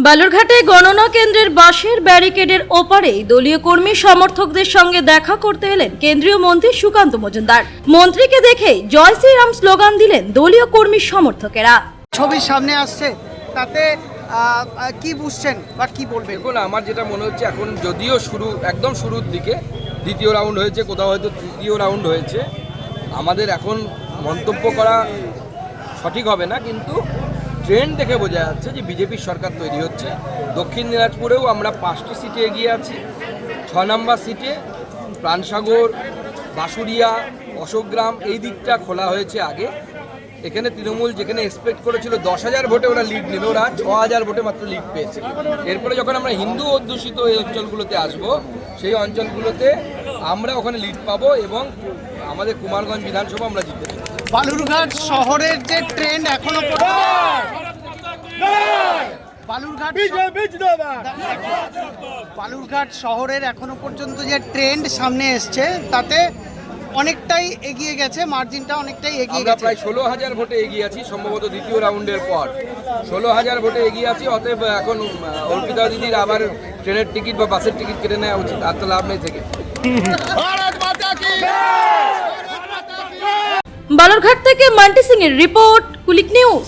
বালুরঘাটে গণনা কেন্দ্রের বাঁশের ব্যারিকেডের ওপারেই দলীয় কর্মী সমর্থকদের সঙ্গে দেখা করতে এলেন কেন্দ্রীয় মন্ত্রী সুকান্ত মজুমদার। মন্ত্রীকে দেখেই জয় শ্রীরাম স্লোগান দিলেন দলীয় কর্মী সমর্থকেরা। ছবির সামনে আসছে, তাতে কি বুঝছেন বা কি বলবেন? দেখুন, আমার যেটা মনে হচ্ছে এখন যদিও একদম শুরুর দিকে দ্বিতীয় রাউন্ড হয়েছে, কোথাও হয়তো তৃতীয় রাউন্ড হয়েছে, আমাদের এখন মন্তব্য করা সঠিক হবে না, কিন্তু ট্রেন্ড দেখে বোঝা যাচ্ছে যে বিজেপির সরকার তৈরি হচ্ছে। দক্ষিণ দিনাজপুরেও আমরা 5টি সিটে এগিয়ে আছি। 6 নম্বর সিটে প্রাণসাগর, বাঁশুড়িয়া, অশোকগ্রাম এই দিকটা খোলা হয়েছে আগে। এখানে তৃণমূল যেখানে এক্সপেক্ট করেছিল 10,000 ভোটে ওরা লিড নেবে, ওরা 6,000 ভোটে মাত্র লিড পেয়েছে। এরপরে যখন আমরা হিন্দু অধ্যুষিত এই অঞ্চলগুলোতে আসব, সেই অঞ্চলগুলোতে আমরা ওখানে লিড পাবো এবং আমাদের কুমারগঞ্জ বিধানসভা আমরা জিততে পারবো। বালুরঘাট শহরের যে ট্রেন্ড এখনো বালুরঘাট শহরের এখনো পর্যন্ত যে ট্রেন্ড সামনে এসছে তাতে অনেকটাই এগিয়ে গেছে, মার্জিনটা অনেকটাই এগিয়ে আমরা গেছে। প্রায় 16,000 ভোটে এগিয়ে আছি, সম্ভবত দ্বিতীয় রাউন্ডের পর 16,000 ভোটে এগিয়ে আছি। অতএব এখন অর্পিতা দিদির আবার ট্রেনের টিকিট বা বাসের টিকিট কেটে নেওয়া উচিত, আর তো লাভ নেই থেকে। বালুরঘাট থেকে মান্টি সিং এর রিপোর্ট, কুলিক নিউজ।